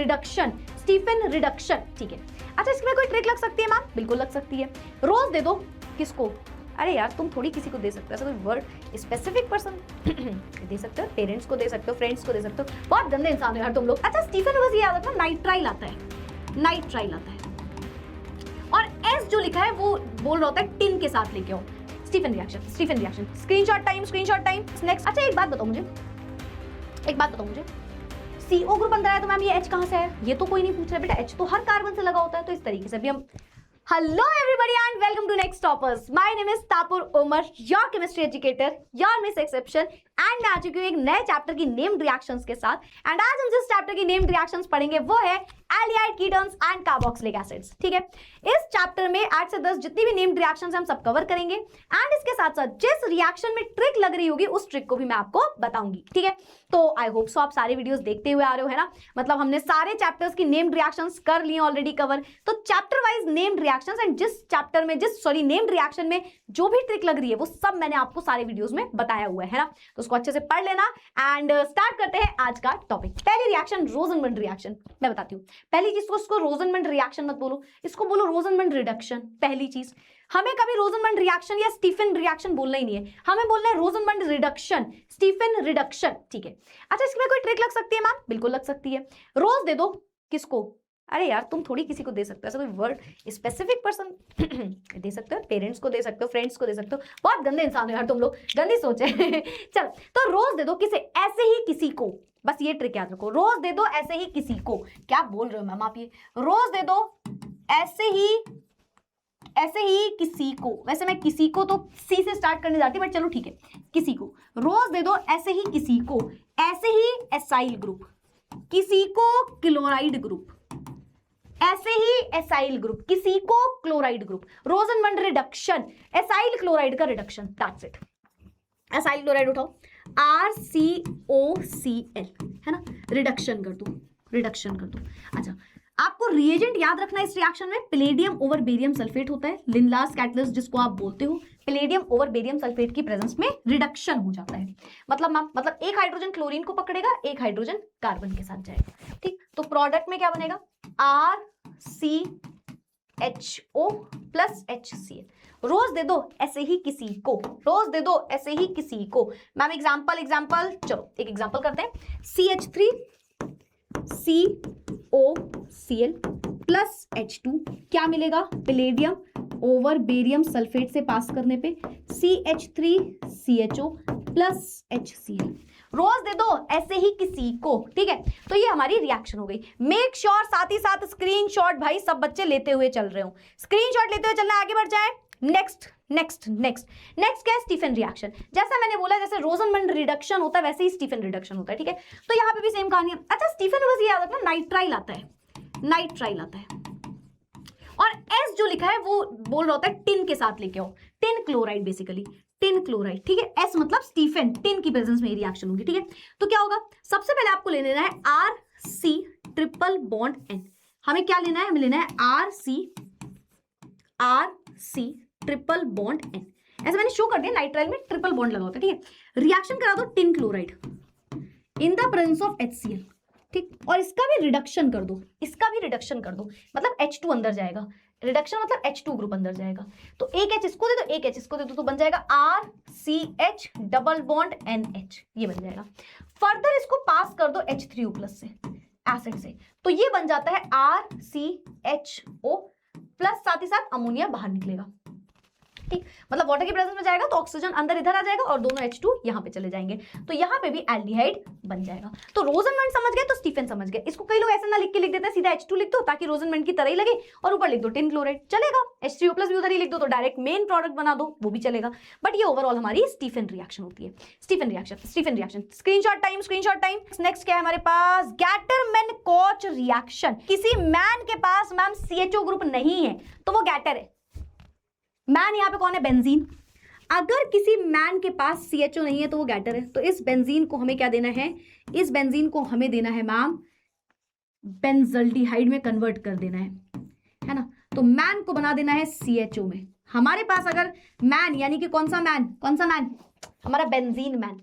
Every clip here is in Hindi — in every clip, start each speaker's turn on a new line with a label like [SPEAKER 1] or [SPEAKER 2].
[SPEAKER 1] रिडक्शन, स्टीफन रिडक्शन, ठीक है। अच्छा, इसमें कोई ट्रिक लग सकती है मैम? बिल्कुल लग सकती है। रोज दे दो किसको? अरे यार तुम थोड़ी किसी को दे सकते हो, ऐसा कोई वर्ड स्पेसिफिक पर्सन दे सकते हो, पेरेंट्स को दे सकते हो, फ्रेंड्स को दे सकते हो। बहुत गंदे इंसान हो यार तुम लोग। अच्छा, स्टीफन बस ये याद रखना, नाइट्राइल आता है, नाइट्राइल आता है। और एस जो लिखा है वो बोल रहा होता है टिन के साथ लेके आओ। Stephen reaction, Stephen reaction. Screenshot time, screenshot time. Next. अच्छा एक बात बताओ मुझे, एक बात बताओ मुझे, CO ग्रुप अंदर आया तो मैम ये H कहां से है? ये तो कोई नहीं पूछ रहा बेटा, H तो हर कार्बन से लगा होता है। तो इस तरीके से भी हम Hello everybody and welcome to Next Toppers. My name is Tapur Omar, your chemistry educator, your Miss Exception, and मैं आ चुकी हूँ एक नए चैप्टर की नेम्ड रिएक्शंस के साथ। एंड आज हम जिस चैप्टर की नेम्ड रिएक्शंस पढ़ेंगे वो है aldehyde ketones and carboxylic acids, ठीक है। इस चैप्टर में 8 से 10 जितनी भी नेम्ड रिएक्शंस हम सब कवर करेंगे एंड इसके साथ साथ जिस रिएक्शन में ट्रिक लग रही होगी उस ट्रिक को भी मैं आपको बताऊंगी, ठीक है। तो आई होप सो आप सारे वीडियोस देखते हुए आ रहे हो, है ना। मतलब हमने सारे चैप्टर्स की नेम्ड रिएक्शंस कर लिए ऑलरेडी कवर। तो chapter wise named reactions and जिस चैप्टर में नेम्ड रिएक्शन में जो भी ट्रिक लग रही है वो सब मैंने आपको सारे वीडियोस में बताया हुआ है ना। तो उसको अच्छे से पढ़ लेना एंड स्टार्ट करते हैं आज का टॉपिक। पहली रिएक्शन रोजनमंड रिएक्शन, मैं बताती हूँ। पहली चीज को इसको रोजनमंड रिएक्शन मत बोलो, इसको बोलो रोजनमंड रिडक्शन। पहली चीज, हमें कभी रोजनमंड रिएक्शन या स्टीफन रिएक्शन बोलना ही नहीं है, हमें बोलना है रोजनमंड रिडक्शन, स्टीफन रिडक्शन, ठीक है। अच्छा, इसमें कोई ट्रिक लग सकती है मैम? बिल्कुल लग सकती है। रोज दे दो किसको? अरे यार तुम थोड़ी किसी को दे सकते हो, ऐसा कोई वर्ड स्पेसिफिक पर्सन दे सकते हो, पेरेंट्स को दे सकते हो, फ्रेंड्स को दे सकते हो। बहुत गंदे इंसान हो यार तुम लोग, गंदी सोच है चलो, तो रोज दे दो किसे? ऐसे ही किसी को। बस ये ट्रिक याद रखो, रोज दे दो ऐसे ही किसी को। क्या बोल रहे हो मैम आप? ये रोज दे दो ऐसे ही किसी को। वैसे मैं किसी को तो सी से स्टार्ट करने जाती, बट चलो ठीक है, किसी को रोज दे दो ऐसे ही किसी को। ऐसे ही एसाइल ग्रुप, किसी को क्लोराइड ग्रुप, ऐसे ही एसाइल ग्रुप, किसी को chloride group. Rosenmund reduction, acyl chloride का reduction, that's it. Acyl chloride उठाओ, RCOCl, है ना, रिडक्शन कर दो, रिडक्शन कर दो। अच्छा, आपको रिएजेंट याद रखना इस रिएक्शन में, पैलेडियम ओवर बेरियम सल्फेट होता है, लिनलास कैटलिस्ट जिसको आप बोलते हो। पैलेडियम ओवर बेरियम सल्फेट की प्रेजेंस में रिडक्शन हो जाता है। मतलब एक हाइड्रोजन क्लोरीन को पकड़ेगा, एक हाइड्रोजन कार्बन के साथ जाएगा, ठीक। तो प्रोडक्ट में क्या बनेगा? RCHO plus HCl। रोज दे दो ऐसे ही किसी को, रोज दे दो ऐसे ही किसी को। मैम एग्जांपल, चलो एक एग्जांपल करते हैं। CH3COCl प्लस H2 क्या मिलेगा? पैलेडियम ओवर बेरियम सल्फेट से पास करने पे CH3CHO प्लस HCl। रोज दे दो ऐसे ही किसी को, ठीक है। तो ये हमारी रिएक्शन हो गई। मेक श्योर साथ ही साथ स्क्रीनशॉट भाई सब बच्चे लेते हुए चल रहे हो, स्क्रीनशॉट लेते हुए चलना, आगे बढ़ जाए। नेक्स्ट क्या है? Stephen reaction. जैसा मैंने बोला, जैसे रोजनमंड रिडक्शन होता है वैसे ही स्टीफन रिडक्शन होता है, ठीक है। तो यहाँ पे भी सेम कहानी है। अच्छा, स्टीफन बस ये याद रखना, नाइट्राइल आता है, नाइट्राइल आता है। और एस जो लिखा है वो बोल रहा होता है टिन के साथ लेके आओ, tin chloride, basically tin chloride, ठीक है। एस मतलब स्टीफन, टिन की प्रेजेंस में रिएक्शन होगी, ठीक है। तो क्या होगा? सबसे पहले आपको ले लेना है RC ट्रिपल बॉन्ड N। हमें क्या लेना है? हमें लेना है RC ट्रिपल बॉन्ड N। ऐसे मैंने शो कर दिया, नाइट्राइल में ट्रिपल बॉन्ड लगा होता है, ठीक है। रिएक्शन करा दो tin chloride in the presence of HCl, ठीक। और इसका भी रिडक्शन कर दो, इसका भी रिडक्शन कर दो, मतलब H2 अंदर जाएगा। रिडक्शन मतलब H2 ग्रुप अंदर जाएगा। तो एक H इसको दे दो, एक H इसको दे दो, तो बन जाएगा RCH डबल बॉन्ड NH, ये बन जाएगा। फर्दर इसको पास कर दो H3O प्लस से, एसिड से, तो ये बन जाता है RCHO प्लस, साथ ही साथ अमोनिया बाहर निकलेगा, ठीक। मतलब वाटर की प्रेजेंस में जाएगा तो ऑक्सीजन अंदर इधर आ जाएगा और दोनों H2 यहाँ पे चले जाएंगे, तो यहाँ पे भी एल्डिहाइड बन जाएगा। तो रोजनमंड समझ गए तो स्टीफन समझ गए। इसको कई लोग ऐसे ना लिख के लिख देते हैं, सीधा H2 लिख दो ताकि रोजनमंड की तरह ही लगे, और ऊपर लिख दो टिन क्लोराइड, चलेगा। H3O प्लस भी उधर ही लिख दो तो डायरेक्ट मेन प्रोडक्ट बना दो, वो भी चलेगा। बट ये ओवरऑल हमारी स्टीफन रिएक्शन होती है। Stephen reaction, screenshot time, screenshot time. Next क्या है हमारे पास? Gattermann Koch reaction. किसी मैन के पास मैम CHO ग्रुप नहीं है तो वो गैटर है। मैन यहाँ पे कौन है? बेंजीन। अगर किसी मैन के पास CHO नहीं है तो वो गैटर है। तो इस बेंजीन को हमें क्या देना है? इस बेंजीन को हमें देना है मैम बेंजल्डिहाइड में कन्वर्ट कर देना है ना। तो मैन को बना देना है CHO में। हमारे पास अगर मैन यानी कि कौन सा मैन? हमारा बेंजीन मैन।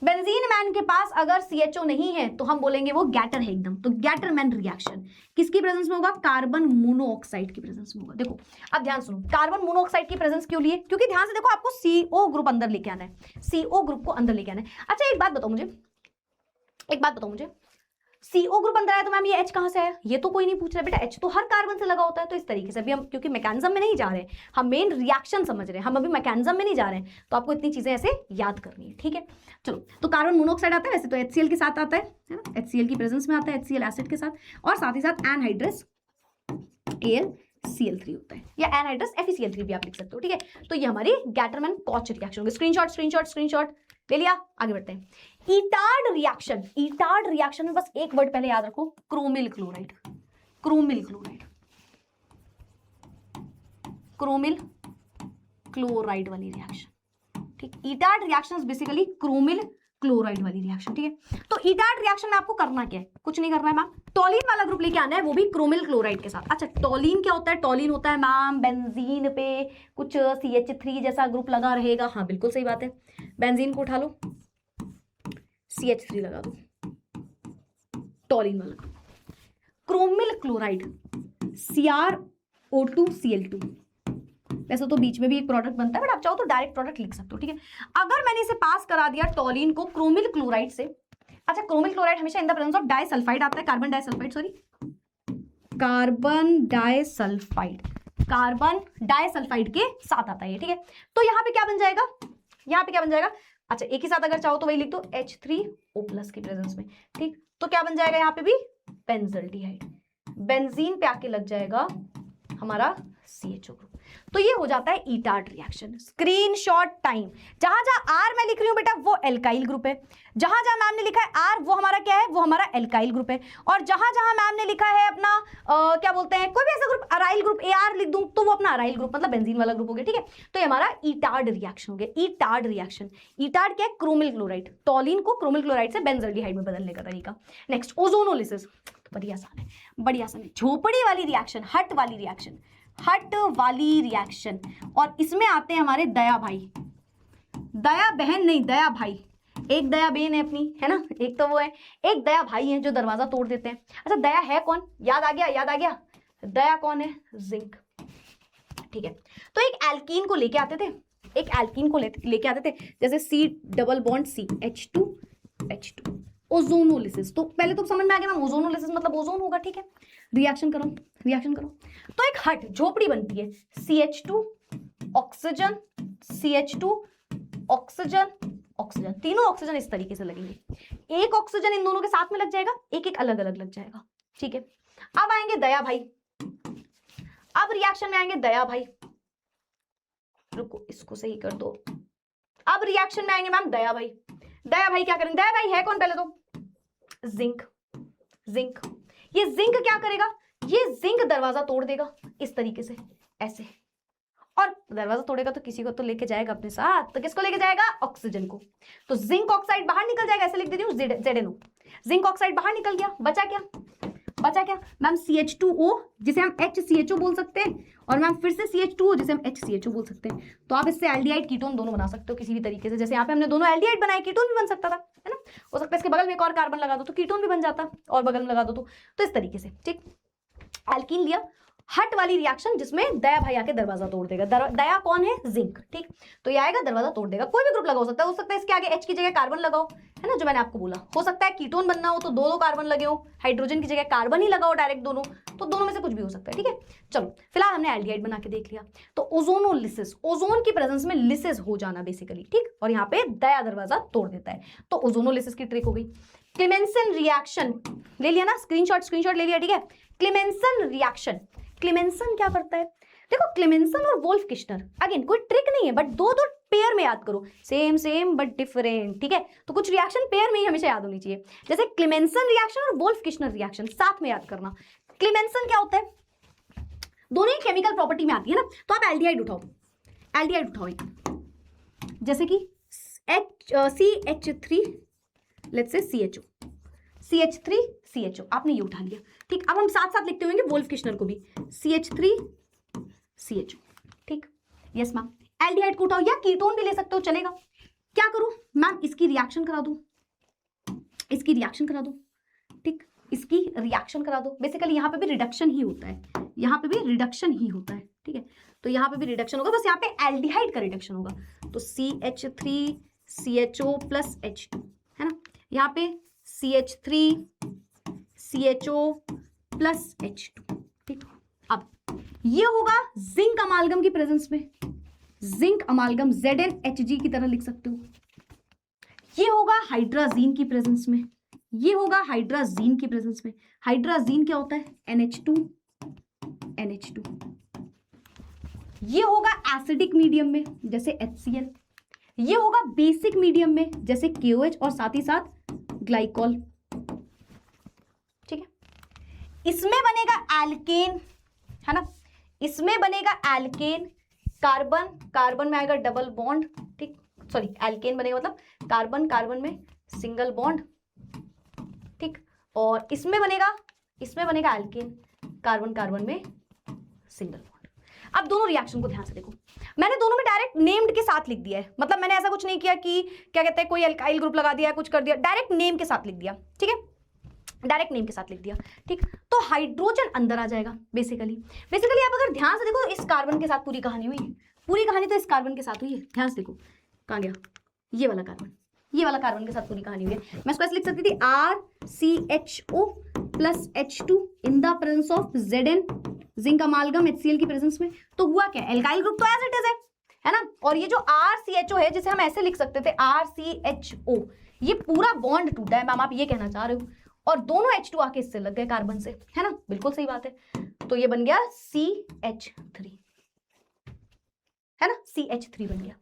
[SPEAKER 1] बेंजीन मैन के पास अगर CHO नहीं है तो हम बोलेंगे वो गैटर है एकदम। तो गैटरमैन रिएक्शन किसकी प्रेजेंस में होगा? कार्बन मोनोऑक्साइड की प्रेजेंस में होगा। देखो अब ध्यान सुनो, कार्बन मोनोऑक्साइड की प्रेजेंस क्यों लिए? क्योंकि ध्यान से देखो, आपको CO ग्रुप अंदर लेके आना है, CO ग्रुप को अंदर लेके आना है। अच्छा एक बात बताओ मुझे, CO ग्रुप अंदर आया तो मैम ये H कहां से आया? ये तो कोई नहीं पूछ रहा बेटा, H तो हर कार्बन से लगा होता है। तो इस तरीके से अभी हम, क्योंकि मैकेनिज्म में नहीं जा रहे, हम मेन रिएक्शन समझ रहे हैं, हम अभी मैकेनिज्म में नहीं जा रहे हैं, तो आपको इतनी चीजें ऐसे याद करनी है, ठीक है। चलो, तो कार्बन मोनोऑक्साइड आता है, वैसे तो HCl के साथ आता है ना, HCl की प्रेजेंस में आता है, HCl एसिड के साथ, और साथ ही साथ एनहाइड्रस AlCl3 होता है, या एनहाइड्रस FeCl3 भी आप लिख सकते हो, ठीक है। तो ये हमारी गैटरमैन कॉच रिएक्शन होगी। स्क्रीनशॉट ले लिया, आगे बढ़ते हैं। ईटार्ड रिएक्शन में बस एक वर्ड पहले याद रखो, क्रोमिल क्लोराइड वाली रिएक्शन, ठीक। ईटार्ड रिएक्शन बेसिकली क्रोमिल क्लोराइड वाली रिएक्शन, ठीक है। तो ईटार्ड रिएक्शन में आपको करना क्या है? कुछ नहीं करना है मैम, टॉलिन वाला ग्रुप लेके आना है, वो भी क्रोमिल क्लोराइड के साथ। अच्छा, टॉलिन क्या होता है? टॉलिन होता है मैम बेंजीन पे कुछ CH3 जैसा ग्रुप लगा रहेगा। हाँ बिल्कुल सही बात है, बेंजीन को उठा लो, CH3 लगा दो, टॉलिन वाला। क्रोमिल क्लोराइड CrO2Cl2, वैसे तो बीच में भी एक प्रोडक्ट बनता है, बट आप चाहो तो डायरेक्ट प्रोडक्ट लिख सकते हो, ठीक है। अगर मैंने इसे पास करा दिया टॉलिन को क्रोमिल क्लोराइड से, अच्छा क्रोमिल क्लोराइड हमेशा in the presence of disulphide आता है, कार्बन डाइसल्फाइड के साथ आता है, ठीक है। तो यहाँ पे क्या बन जाएगा? अच्छा एक ही साथ अगर चाहो तो वही लिख दो, H3O+ की प्रेजेंस में, ठीक। तो क्या बन जाएगा यहाँ पे भी? बेंजल्डिहाइड, बेंजीन पे आके लग जाएगा हमारा CHO ग्रुप। तो ये हो जाता है ईटार्ड रिएक्शन। Screenshot time. जहां जहां R मैं लिख रही हूं बेटा वो एल्काइल ग्रुप है, जहां जहां मैम ने लिखा है R वो हमारा क्या है? वो हमारा एल्काइल ग्रुप है। और जहां जहां मैम ने लिखा है अपना क्या बोलते हैं, कोई भी ऐसा ग्रुप, अराइल ग्रुप, AR लिख दूं तो वो अपना अराइल ग्रुप मतलब बेंजीन वाला ग्रुप हो गया, ठीक है। तो ये हमारा ईटार्ड रिएक्शन हो गया। ईटार्ड रिएक्शन, ईटार्ड क्या है? क्रोमिल क्लोराइड, टॉलिन को क्रोमिल क्लोराइड से बेंजल्डिहाइड में बदलने का तरीका। नेक्स्ट ओजोनोलिसिस, बड़ी आसान है। झोपड़ी वाली रिएक्शन, हट वाली रिएक्शन, और इसमें आते हैं हमारे दया भाई, दया बहन नहीं, दया भाई। एक दया बहन है अपनी, है ना, एक तो वो है, एक दया भाई है जो दरवाजा तोड़ देते हैं। अच्छा दया है कौन? याद आ गया, दया कौन है? जिंक, ठीक है। तो एक एल्कीन को लेके आते थे, जैसे C≡C H2 ओजोनोलिसिस। तो पहले तो समझ में आ गया मैम, ओजोनोलिसिस मतलब ओजोन होगा, ठीक है। रिएक्शन करो। तो एक हट झोपड़ी बनती है, CH2 ऑक्सीजन, तीनों ऑक्सीजन इस तरीके से लगेंगे। एक ऑक्सीजन इन दोनों के साथ में लग जाएगा, एक अलग अलग लग जाएगा, ठीक है। अब आएंगे दया भाई, अब रिएक्शन में आएंगे दया भाई, रुको इसको सही कर दो। अब रिएक्शन में आएंगे मैम दया भाई क्या करेंगे? दया भाई है कौन? पहले तो जिंक। ये जिंक क्या करेगा? ये जिंक दरवाजा तोड़ देगा इस तरीके से, ऐसे, और दरवाजा तोड़ेगा तो किसी को तो लेके जाएगा अपने साथ। तो किसको लेके जाएगा? ऑक्सीजन को। तो जिंक ऑक्साइड बाहर निकल जाएगा, ऐसे लिख देती हूँ ZnO। जिंक ऑक्साइड बाहर निकल गया, बचा क्या मैम? CH2O जिसे हम HCHO बोल सकते हैं, और मैम फिर से CH2O जिसे हम HCHO बोल सकते हैं। तो आप इससे एल्डिहाइड कीटोन दोनों बना सकते हो किसी भी तरीके से। जैसे यहाँ पे हमने दोनों एल्डिहाइड बनाए, कीटोन भी बन सकता था, है ना। हो सकता है इसके बगल में एक और कार्बन लगा दो तो कीटोन भी बन जाता, और बगल में लगा दो तो इस तरीके से, ठीक। एल्कीन लिया, हट वाली रिएक्शन जिसमें दया भाई आके दरवाजा तोड़ देगा। दया कौन है? जिंक, ठीक। तो ये आएगा दरवाजा तोड़ देगा। कोई भी ग्रुप लगा हो सकता है इसके आगे H की जगह कार्बन लगाओ, है ना, जो मैंने आपको बोला। हो सकता है कीटोन बनना हो तो दो कार्बन लगे हो, हाइड्रोजन की जगह कार्बन ही लगाओ डायरेक्ट दोनों, तो दोनों में से कुछ भी हो सकता है, ठीक है। चलो फिलहाल हमने एल्डिहाइड बना के देख लिया। तो ओजोनोलिसिस, ओजोन की प्रेजेंस में लिसिस हो जाना बेसिकली, ठीक। और यहाँ पे दया दरवाजा तोड़ देता है, तो ओजोनोलिसिस की ट्रिक हो गई। क्लेमेंसन रिएक्शन ले लिया ना, स्क्रीनशॉट ले लिया, ठीक है। क्लेमेंसन रिएक्शन, क्लेमेंसन क्या करता है? देखो क्लेमेंसन और वोल्फ किश्नर, अगेन कोई ट्रिक नहीं है, बट दो पेयर में याद करो, सेम बट डिफरेंट, ठीक है। तो कुछ रिएक्शन पेयर में ही हमेशा याद होनी चाहिए, जैसे क्लेमेंसन रिएक्शन और वोल्फ किश्नर रिएक्शन साथ में याद करना। क्लेमेंसन क्या होता है? दोनों ही केमिकल प्रॉपर्टी में आती है ना। तो आप एल्डिहाइड उठाओ जैसे कि CH3 let's say CH3 CHO, आपने ये उठा लिया, ठीक। अब हम साथ लिखते होंगे वोल्फ किश्नर को भी, CH3 CHO, ठीक। Yes ma'am. एल्डिहाइड को उठाओ, या कीटोन भी ले सकते हो, चलेगा। क्या करूं मैम, इसकी रिएक्शन करा दूं, इसकी रिएक्शन करा दो, ठीक, इसकी रिएक्शन करा दो। बेसिकली यहाँ पे भी रिडक्शन ही होता है, यहाँ पे भी रिडक्शन ही होता है, ठीक है। तो यहाँ पे भी रिडक्शन होगा, बस यहाँ पे एल्डिहाइड का रिडक्शन होगा। तो CH3CHO प्लस H2 है ना, यहाँ पे CH3CHO प्लस H2, ठीक। अब ये होगा जिंक अमालगम की प्रेजेंस में, जिंक अमालगम ZnHG की तरह लिख सकते हो। ये होगा हाइड्राजीन की प्रेजेंस में, ये होगा हाइड्राजीन की प्रेजेंस में। हाइड्राजीन क्या होता है, NH2। ये होगा एसिडिक मीडियम में जैसे HCl, ये होगा बेसिक मीडियम में जैसे KOH और साथ ही साथ ग्लाइकॉल, ठीक है। इसमें बनेगा एल्केन, है ना, इसमें बनेगा एल्केन, कार्बन कार्बन में आएगा डबल बॉन्ड, ठीक, सॉरी एल्केन बनेगा मतलब कार्बन कार्बन में सिंगल बॉन्ड, ठीक। और इसमें बनेगा एल्केन, कार्बन कार्बन में सिंगल बॉन्ड। अब दोनों रिएक्शन को ध्यान से देखो, मैंने दोनों में डायरेक्ट नेम्ड के साथ लिख दिया है, मतलब मैंने ऐसा कुछ नहीं किया कि क्या कहते हैं कोई अल्काइल ग्रुप लगा दिया, कुछ कर दिया, डायरेक्ट नेम के साथ लिख दिया, ठीक है, डायरेक्ट नेम के साथ लिख दिया, ठीक। तो हाइड्रोजन अंदर आ जाएगा बेसिकली आप अगर ध्यान से देखो, इस कार्बन के साथ पूरी कहानी हुई है, पूरी कहानी तो इस कार्बन के साथ हुई है, ध्यान से देखो कहाँ गया ये वाला कार्बन के साथ पूरी कहानी हुई है। मैं इसको ऐसे लिख सकती थी RCHO plus H2 in the presence of Zn, zinc अमालगम HCl की प्रेजेंस में। तो हुआ क्या, एल्काइल ग्रुप तो एज इट इज है ना, और ये जो RCHO है जिसे हम ऐसे लिख सकते थे RCHO, ये पूरा बॉन्ड टूटा है मैम, आप ये कहना चाह रहे हो, और दोनों H2 आके इससे लग गए कार्बन से, है ना, बिल्कुल सही बात है। तो ये बन गया CH3, है ना, CH3 बन गया।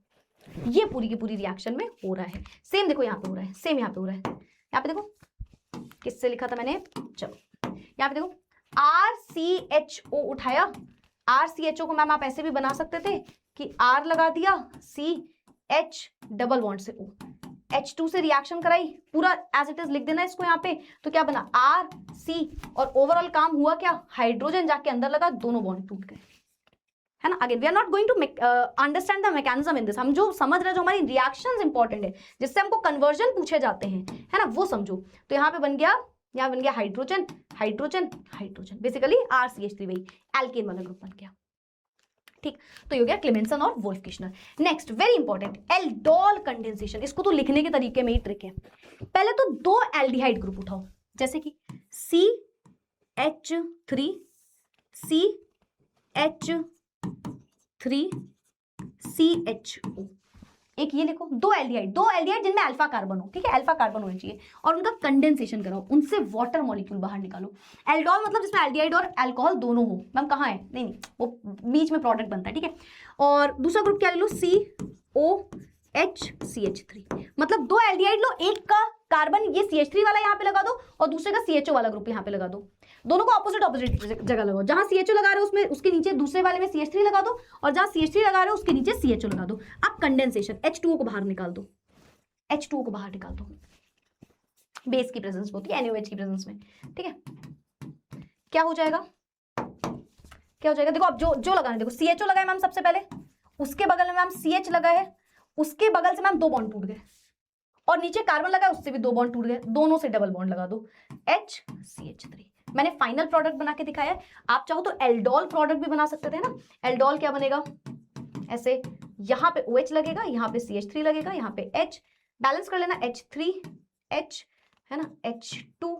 [SPEAKER 1] ये पूरी की पूरी रिएक्शन में हो रहा है, सेम देखो यहाँ पे हो रहा है, सेम यहाँ पे हो रहा है। यहाँ पे देखो किससे लिखा था मैंने, चलो यहाँ पे देखो RCHO उठाया, RCHO को मैम आप ऐसे भी बना सकते थे कि R लगा दिया, CH डबल बॉन्ड से O, H2 से रिएक्शन कराई, पूरा एज इट इज लिख देना इसको यहाँ पे। तो क्या बना RC, और ओवरऑल काम हुआ क्या, हाइड्रोजन जाके अंदर लगा, दोनों बॉन्ड टूट गए, है ना। Again we are not going to understand the mechanism in this, हम जो समझ रहे हैं, जो हमारी रिएक्शंस इंपॉर्टेंट है, जिससे हमको कन्वर्जन पूछे जाते हैं, है ना, वो समझो। तो यहाँ पे बन गया hydrogen hydrogen hydrogen, basically RCH3 वही एल्केन वाला ग्रुप बन गया, ठीक। तो ये हो गया क्लेमेंसन और Wolff Kishner. Next very important, aldol condensation. इसको तो लिखने के तरीके में ही ट्रिक है। पहले तो दो एल्डिहाइड ग्रुप उठाओ, जैसे कि CH3CHO, एक ये लिखो, दो एल्डिहाइड जिनमें अल्फा कार्बन हो, ठीक है, अल्फा कार्बन होना चाहिए, और उनका कंडेंसेशन कराओ, उनसे वाटर मॉलिक्यूल बाहर निकालो। एल्डोल मतलब जिसमें एल्डिहाइड और अल्कोहल दोनों हो। मैम कहाँ है, नहीं वो बीच में प्रोडक्ट बनता है, ठीक है। और दूसरा ग्रुप क्या ले लो, COHCH3, मतलब दो एल्डिहाइड लो, एक का कार्बन ये CH3 वाला यहाँ पे लगा दो, और दूसरे का CHO वाला ग्रुप यहाँ पे लगा दो। दोनों को ऑपोजिट जगह लगाओ, जहां CHO लगा रहे हो उसमें उसके नीचे दूसरे वाले में CH3 लगा दो, और जहां CH3 लगा रहे हो उसके नीचे CHO लगा दो। अब कंडेंसेशन, H2O को बाहर निकाल दो, H2O को बाहर निकाल दो, बेस की प्रेजेंस होती है NaOH की प्रेजेंस में, ठीक है। क्या हो जाएगा, देखो अब जो लगाना है, देखो CHO लगा है मैम सबसे पहले, उसके बगल में मैम CH लगा है, उसके बगल से मैम दो बॉन्ड टूट गए, और नीचे कार्बन लगा है उससे भी दो बॉन्ड टूट गए, दोनों से डबल बॉन्ड लगा दो, HCH3। मैंने फाइनल प्रोडक्ट बना के दिखाया है, आप चाहो तो एल्डोल प्रोडक्ट भी बना सकते थे ना। एल्डोल क्या बनेगा, ऐसे यहाँ पे OH लगेगा, यहाँ पे CH3 लगेगा, यहाँ पे H, बैलेंस कर लेना, H3H, है ना, H2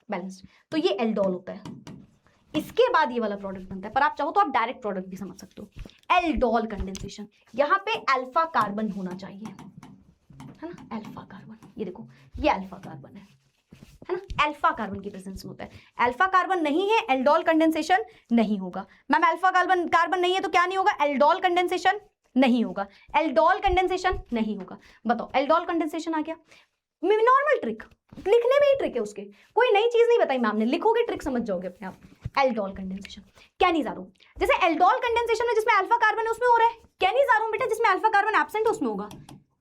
[SPEAKER 1] बैलेंस, तो ये एल्डोल होता है। इसके बाद ये वाला प्रोडक्ट बनता है, पर आप चाहो तो आप डायरेक्ट प्रोडक्ट भी समझ सकते हो। एल्डोल कंडेंसेशन, यहाँ पे अल्फा कार्बन होना चाहिए, है ना, अल्फा कार्बन, ये देखो ये अल्फा कार्बन है ना, अल्फा कार्बन की प्रेजेंस में होता है। अल्फा कार्बन नहीं है, एल्डोल कंडेंसेशन नहीं होगा। मैम अल्फा कार्बन नहीं है तो क्या नहीं होगा, एल्डोल कंडेंसेशन नहीं होगा, एल्डोल कंडेंसेशन नहीं होगा। बताओ एल्डोल कंडेंसेशन आ गया। नॉर्मल ट्रिक, लिखने में ही ट्रिक है उसके, कोई नई चीज नहीं बताई मैम ने, लिखोगे ट्रिक समझ जाओगे अपने आप। एल्डोल कंडेंसेशन, कैनिजारो, जैसे एल्डोल कंडेंसेशन में जिसमें अल्फा कार्बन है उसमें हो रहा है, कैनिजारो बेटा जिसमें अल्फा कार्बन एब्सेंट है उसमें होगा।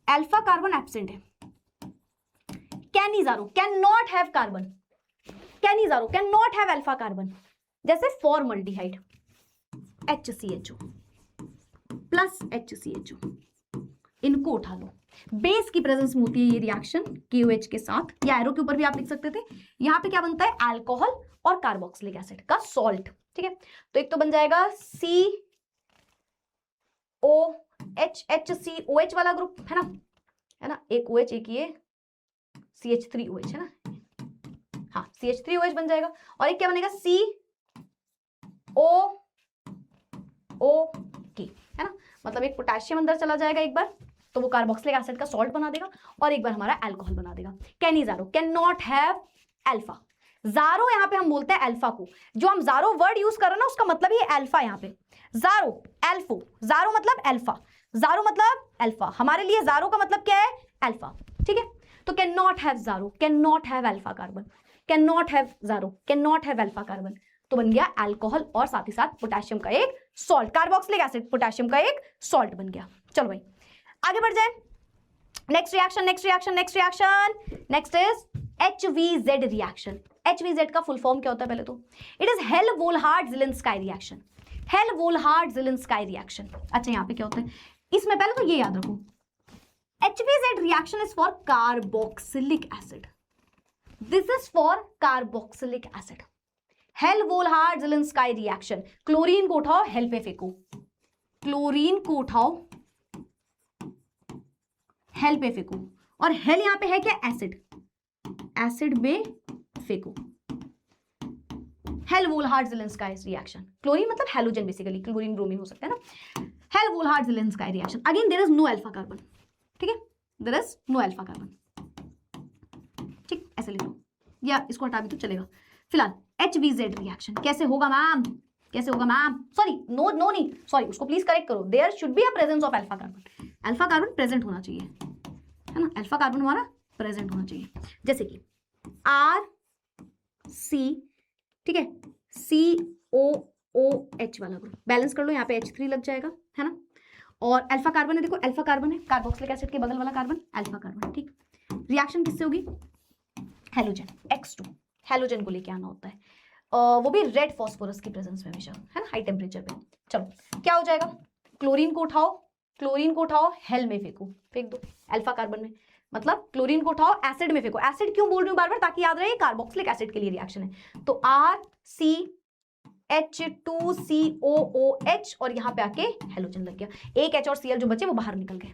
[SPEAKER 1] अल्फा कार्बन एब्सेंट है, Cannizzaro can not have carbon, Cannizzaro can not have alpha carbon. जैसे फॉर्मल्डिहाइड HCHO प्लस HCHO, इनको उठा लो, बेस की प्रेजेंस में होती है ये रिएक्शन KOH के साथ, या एरो के ऊपर भी आप लिख सकते थे। यहाँ पे क्या बनता है, अल्कोहल और कार्बोक्सिलिक एसिड का सॉल्ट, ठीक है। तो एक तो बन जाएगा COH HCOH वाला ग्रुप, है ना, एक OH एक ये CH3OH, है ना, हाँ CH3OH बन जाएगा। और एक क्या बनेगा, COOK, है ना, मतलब एक पोटेशियम अंदर चला जाएगा एक बार, तो वो कार्बोक्सिलिक एसिड का सॉल्ट बना देगा, और एक बार हमारा अल्कोहल बना देगा। Cannizzaro can not have alpha. जारो यहाँ पे हम बोलते हैं अल्फा को, जो हम जारो वर्ड यूज कर रहे हैं ना उसका मतलब ये अल्फा, यहाँ पे जारो अल्फो, जारो मतलब अल्फा, जारो मतलब अल्फा, हमारे लिए जारो का मतलब क्या है, अल्फा, ठीक है। तो can not have zero, can not have alpha carbon, can not have zero, can not have alpha carbon, तो बन गया अल्कोहल और साथ ही साथ पोटेशियम का एक सॉल्ट, कार्बोक्सिलिक एसिड पोटेशियम का एक सॉल्ट बन गया। चलो भाई आगे बढ़ जाए, next reaction next is HVZ reaction. HVZ का फुल फॉर्म क्या होता है पहले तो, इट इज हेल-वोल्हार्ड-ज़ेलेंस्काई रिएक्शन, हेल-वोल्हार्ड-ज़ेलेंस्काई रिएक्शन। अच्छा यहाँ पे क्या होता है, इसमें पहले तो ये याद रखो, HVZ reaction is for carboxylic acid, this is for carboxylic acid. Hell Volhard Zelinsky reaction, chlorine को उठाओ हेल पे फेंको, क्लोरीन को उठाओ हेल पे फेंको, और हेल यहां पे है क्या, एसिड, एसिड में फेंको। हेल-वोल्हार्ड-ज़ेलेंस्काई रिएक्शन, क्लोरीन मतलब हैलोजन बेसिकली, क्लोरीन ब्रोमीन हो सकता है ना। Hell Volhard Zelinsky reaction, again there is no alpha carbon, ठीक है, there is no alpha carbon, ठीक, ऐसे लिखो, या इसको हटा भी तो चलेगा। फिलहाल HVZ रिएक्शन कैसे होगा मैम, कैसे होगा मैम, सॉरी नो नहीं सॉरी, उसको प्लीज करेक्ट करो, there should be a presence of alpha carbon, alpha carbon present होना चाहिए, है ना, अल्फा कार्बन हमारा प्रेजेंट होना चाहिए, जैसे कि RC, ठीक है, COOH वाला ग्रुप, बैलेंस कर लो, यहाँ पे H3 लग जाएगा, है ना, और अल्फा कार्बन है, देखो अल्फा कार्बन है, कार्बोक्सिलिक एसिड के बगल वाला कार्बन अल्फा कार्बन, ठीक। रिएक्शन किससे होगी, हैलोजन, X2, हैलोजन को लेके आना होता है, वो भी रेड फॉस्फोरस की प्रेजेंस में हमेशा, है ना, हाई टेम्परेचर पे। चलो क्या हो जाएगा, क्लोरीन को उठाओ हेल में फेंको, फेंक दो अल्फा कार्बन में, मतलब क्लोरीन को उठाओ एसिड में फेंको, एसिड क्यों बोल रही हूँ बार बार, ताकि याद रहे कार्बोक्सिलिक एसिड के लिए रिएक्शन है। तो RCH2COOH और यहाँ पे आके हेलोजन लग गया, एक H और Cl जो बचे वो बाहर निकल गए,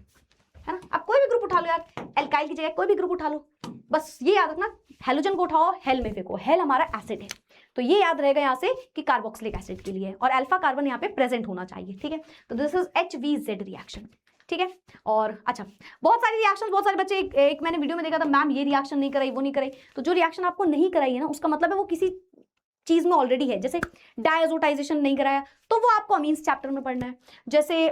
[SPEAKER 1] है ना। अब कोई भी ग्रुप उठा लो यार, एल्काइल की जगह कोई भी ग्रुप उठा लो, बस ये याद रखना हेलोजन को उठाओ हेल में फेंको, हेल हमारा एसिड है, तो ये याद रहेगा यहाँ से कि कार्बोक्सिलिक एसिड के लिए, और अल्फा कार्बन यहाँ पे प्रेजेंट होना चाहिए, ठीक है। तो दिस इज HVZ रिएक्शन, ठीक है। और अच्छा बहुत सारी रिएक्शन, बहुत सारे बच्चे एक मैंने वीडियो में देखा था, मैम ये रिएक्शन नहीं कराई वो नहीं कराई, तो जो रिएक्शन आपको नहीं कराई है ना उसका मतलब है वो किसी चीज में ऑलरेडी है, जैसे डायजोटाइजेशन नहीं कराया तो वो आपको अमीन्स चैप्टर में पढ़ना है, जैसे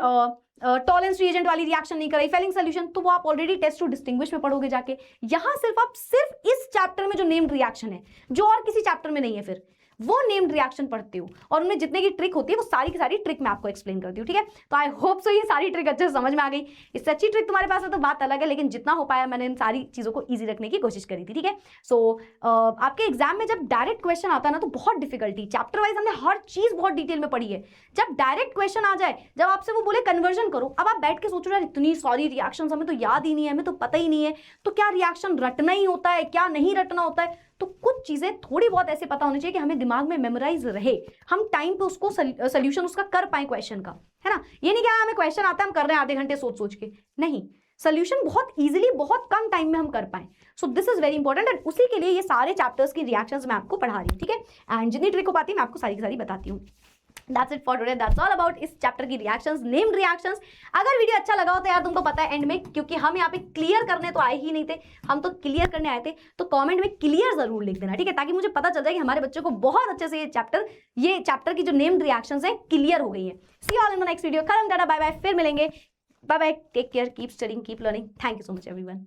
[SPEAKER 1] टॉलेंस रिएजेंट वाली रिएक्शन नहीं कराई, फेलिंग सोल्यूशन, तो वो आप ऑलरेडी टेस्ट टू डिस्टिंग्विश में पढ़ोगे जाके। यहाँ सिर्फ आप सिर्फ इस चैप्टर में जो नेम्ड रिएक्शन है, जो और किसी चैप्टर में नहीं है, फिर वो नेम्ड रिएक्शन पढ़ते हो, और उनमें जितने की ट्रिक होती है वो सारी की सारी ट्रिक मैं आपको एक्सप्लेन करती हूँ, ठीक है। तो आई होप सो ये सारी ट्रिक अच्छे से समझ में आ गई, इससे अच्छी ट्रिक तुम्हारे पास है तो बात अलग है, लेकिन जितना हो पाया मैंने इन सारी चीजों को ईजी रखने की कोशिश करी थी, ठीक है। सो आपके एग्जाम में जब डायरेक्ट क्वेश्चन आता है ना तो बहुत डिफिकल्टी, चैप्टर वाइज हमने हर चीज बहुत डिटेल में पढ़ी है, जब डायरेक्ट क्वेश्चन आ जाए, जब आपसे वो बोले कन्वर्जन करो, अब आप बैठ के सोचो यार इतनी सारी रिएक्शन हमें तो याद ही नहीं है, हमें तो पता ही नहीं है, तो क्या रिएक्शन रटना ही होता है, क्या नहीं रटना होता है, तो कुछ चीजें थोड़ी बहुत ऐसे पता होनी चाहिए कि हमें दिमाग में मेमोराइज रहे, हम टाइम पे उसको सोल्यूशन उसका कर पाए क्वेश्चन का, है ना। ये नहीं क्या हमें क्वेश्चन आता है हम कर रहे हैं आधे घंटे सोच सोच के, नहीं, सोल्यूशन बहुत इजीली बहुत कम टाइम में हम कर पाए। So this is very important, and उसी के लिए ये सारे चैप्टर्स की रिएक्शंस मैं आपको पढ़ा रही हूँ, ठीक है। एंड जितनी ट्रिक हो पाती है मैं आपको सारी की सारी बताती हूँ। That's it for today. That's all about इस चैप्टर की रिएक्शंस, नेम्ड रिएक्शंस। अगर वीडियो अच्छा लगा हो तो यार तुमको पता है एंड में, क्योंकि हम यहाँ पे क्लियर करने तो आए ही नहीं थे, हम तो क्लियर करने आए थे, तो कमेंट में क्लियर जरूर लिख देना, ठीक है, ताकि मुझे पता चल जाए कि हमारे बच्चों को बहुत अच्छे से ये चैप्टर की जो नेम्ड रिएक्शंस है क्लियर हो गई है। See all in the next video, खत्म टाटा बाय बाय, फिर मिलेंगे, bye bye, take care, keep studying, keep learning, thank you so much everyone.